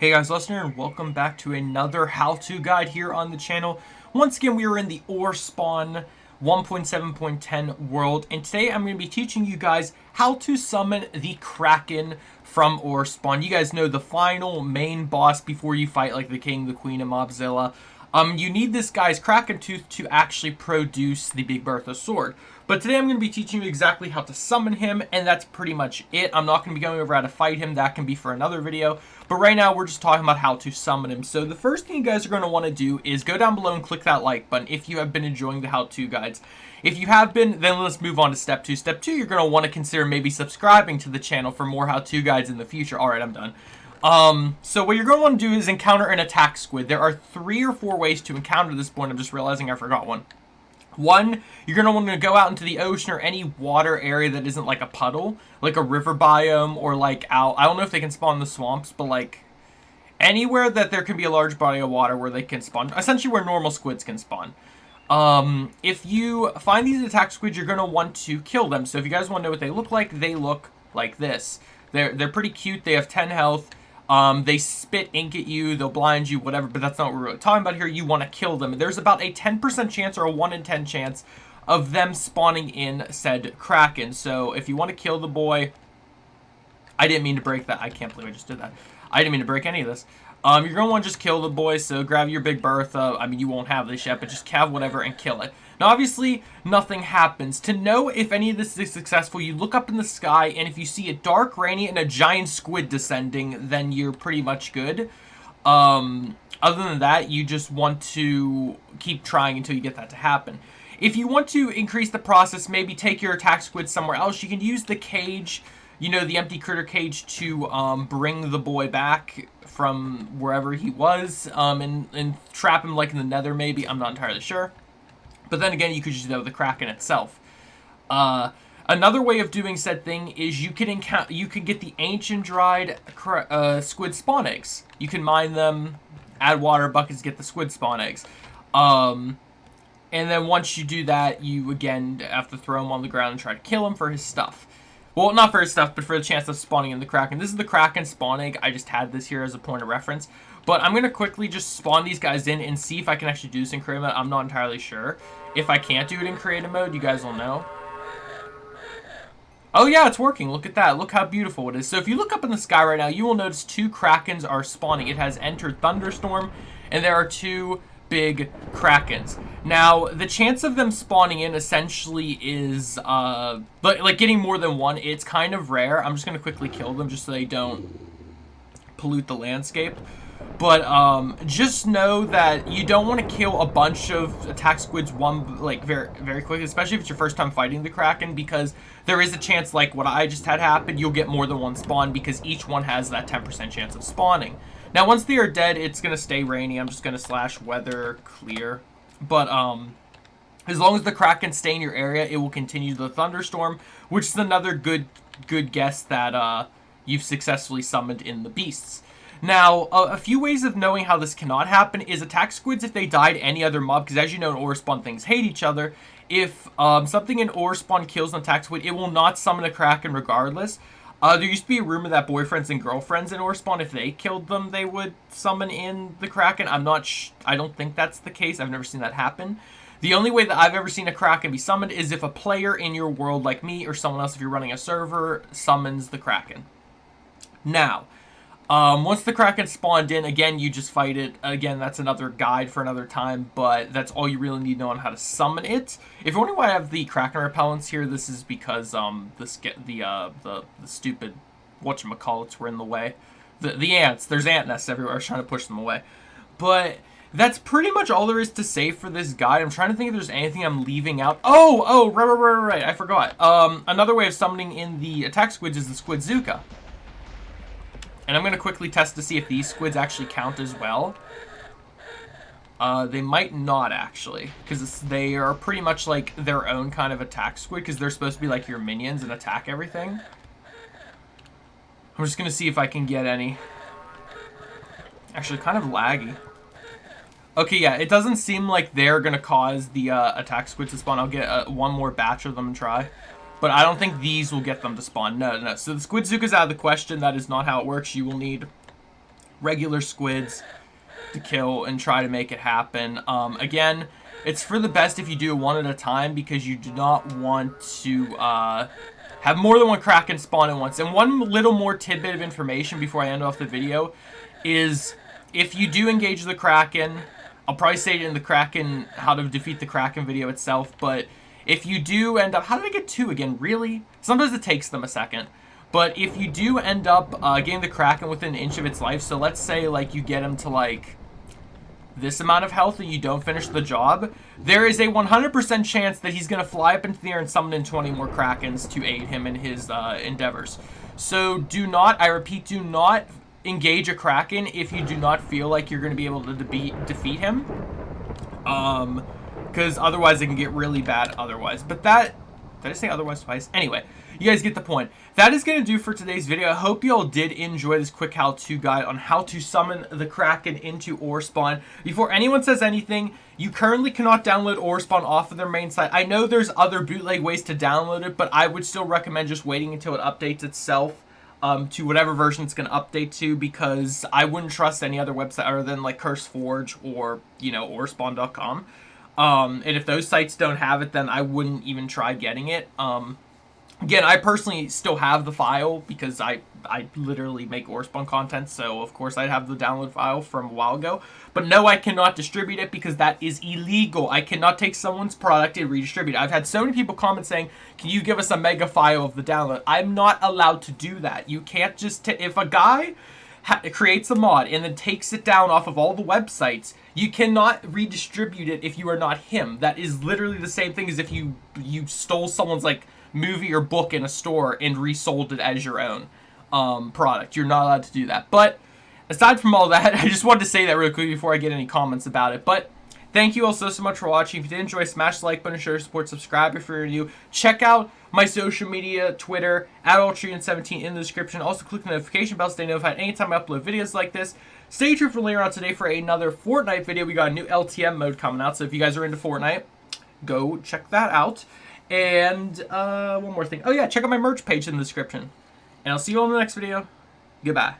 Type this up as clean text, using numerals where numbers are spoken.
Hey guys, listener, and welcome back to another how-to guide here on the channel. Once again, we are in the Orespawn 1.7.10 world, and today I'm going to be teaching you guys how to summon the Kraken from Orespawn. You guys know the final main boss before you fight like the King, the Queen, and Mobzilla. You need this guy's Kraken tooth to actually produce the Big Bertha sword. But today I'm going to be teaching you exactly how to summon him, and that's pretty much it. I'm not going to be going over how to fight him. That can be for another video. But right now, we're just talking about how to summon him. So the first thing you guys are going to want to do is go down below and click that like button if you have been enjoying the how-to guides. If you have been, then let's move on to step 2. Step 2, you're going to want to consider maybe subscribing to the channel for more how-to guides in the future. Alright, I'm done. So what you're going to want to do is encounter an attack squid. There are 3 or 4 ways to encounter this point. I'm just realizing I forgot one. One, you're going to want to go out into the ocean or any water area that isn't like a puddle, like a river biome, or like out, I don't know if they can spawn in the swamps, but like anywhere that there can be a large body of water where they can spawn, essentially where normal squids can spawn. If you find these attack squids, you're going to want to kill them. So if you guys want to know what they look like this. They're pretty cute. They have 10 health. They spit ink at you, they'll blind you, whatever, but that's not what we're really talking about here. You want to kill them. There's about a 10% chance or a 1 in 10 chance of them spawning in said Kraken. So if you want to kill the boy, I didn't mean to break that. I can't believe I just did that. I didn't mean to break any of this. You're going to want to just kill the boy, so grab your Big Bertha. I mean, you won't have this yet, but just have whatever and kill it. Now, obviously, nothing happens. To know if any of this is successful, you look up in the sky, and if you see a dark granny and a giant squid descending, then you're pretty much good. Other than that, you just want to keep trying until you get that to happen. If you want to increase the process, maybe take your attack squid somewhere else, you can use the cage, you know, the empty critter cage, to bring the boy back from wherever he was, and trap him like in the nether maybe. I'm not entirely sure. But then again, you could just do that with the Kraken itself. Another way of doing said thing is you can get the ancient dried squid spawn eggs. You can mine them, add water buckets, get the squid spawn eggs. And then once you do that, you again have to throw him on the ground and try to kill him for his stuff. Well, not for his stuff, but for the chance of spawning in the Kraken. This is the Kraken spawn egg. I just had this here as a point of reference. But I'm going to quickly just spawn these guys in and see if I can actually do this in creative mode. I'm not entirely sure. If I can't do it in creative mode, you guys will know. Oh yeah, it's working. Look at that. Look how beautiful it is. So if you look up in the sky right now, you will notice 2 Krakens are spawning. It has entered Thunderstorm, and there are 2 big Krakens. Now, the chance of them spawning in essentially is, like getting more than 1, it's kind of rare. I'm just going to quickly kill them just so they don't pollute the landscape. But just know that you don't want to kill a bunch of attack squids very quickly, especially if it's your first time fighting the Kraken, because there is a chance, like what I just had happen, you'll get more than 1 spawn because each one has that 10% chance of spawning. Now, once they are dead, it's going to stay rainy. I'm just going to / weather clear. But as long as the Kraken stay in your area, it will continue the thunderstorm, which is another good guess that you've successfully summoned in the beasts. Now, a few ways of knowing how this cannot happen is attack squids if they died any other mob, because as you know in Orespawn things hate each other. If something in Orespawn kills an attack squid, it will not summon a Kraken regardless. There used to be a rumor that boyfriends and girlfriends in Orespawn, if they killed them, they would summon in the Kraken. I don't think that's the case. I've never seen that happen. The only way that I've ever seen a Kraken be summoned is if a player in your world, like me or someone else, if you're running a server, summons the Kraken. Now, once the Kraken spawned in, again, you just fight it. Again, that's another guide for another time, but that's all you really need to know on how to summon it. If you're wondering why I have the Kraken repellents here, this is because the stupid whatchamacallits were in the way. The ants, there's ant nests everywhere. I was trying to push them away. But that's pretty much all there is to say for this guide. I'm trying to think if there's anything I'm leaving out. Oh, right, I forgot. Another way of summoning in the attack squids is the Squidzuka. And I'm going to quickly test to see if these squids actually count as well. They might not, actually. Because they are pretty much like their own kind of attack squid. Because they're supposed to be like your minions and attack everything. I'm just going to see if I can get any. Actually, kind of laggy. Okay, yeah, it doesn't seem like they're going to cause the attack squids to spawn. I'll get one more batch of them and try. But I don't think these will get them to spawn. No. So the Squidzuka's out of the question. That is not how it works. You will need regular squids to kill and try to make it happen. Again, it's for the best if you do it one at a time, because you do not want to have more than one Kraken spawn at once. And one little more tidbit of information before I end off the video is, if you do engage the Kraken, I'll probably say it in the Kraken, how to defeat the Kraken video itself, but if you do end up, how did I get 2 again? Really? Sometimes it takes them a second. But if you do end up getting the Kraken within an inch of its life, so let's say like you get him to like this amount of health and you don't finish the job, there is a 100% chance that he's going to fly up into the air and summon in 20 more Krakens to aid him in his endeavors. So do not, I repeat, do not engage a Kraken if you do not feel like you're going to be able to defeat him. Because otherwise it can get really bad otherwise. But that, did I say otherwise twice? Anyway, you guys get the point. That is going to do for today's video. I hope you all did enjoy this quick how-to guide on how to summon the Kraken into Orespawn. Before anyone says anything, you currently cannot download Orespawn off of their main site. I know there's other bootleg ways to download it, but I would still recommend just waiting until it updates itself to whatever version it's going to update to, because I wouldn't trust any other website other than like CurseForge or, you know, Orespawn.com. And if those sites don't have it, then I wouldn't even try getting it. Again, I personally still have the file because I literally make Orespawn content, so of course I'd have the download file from a while ago. But no, I cannot distribute it because that is illegal. I cannot take someone's product and redistribute it. I've had so many people comment saying, can you give us a mega file of the download? I'm not allowed to do that. You can't just, if a guy creates a mod and then takes it down off of all the websites, you cannot redistribute it if you are not him. That is literally the same thing as if you stole someone's like movie or book in a store and resold it as your own product. You're not allowed to do that. But aside from all that, I just wanted to say that really quick before I get any comments about it. But thank you all so much for watching. If you did enjoy, smash the like button, show your support, subscribe if you're new. Check out my social media, Twitter, @AllTreon17 in the description. Also click the notification bell to stay notified anytime I upload videos like this. Stay tuned for later on today for another Fortnite video. We got a new LTM mode coming out, so if you guys are into Fortnite, go check that out. And one more thing. Oh yeah, check out my merch page in the description. And I'll see you all in the next video. Goodbye.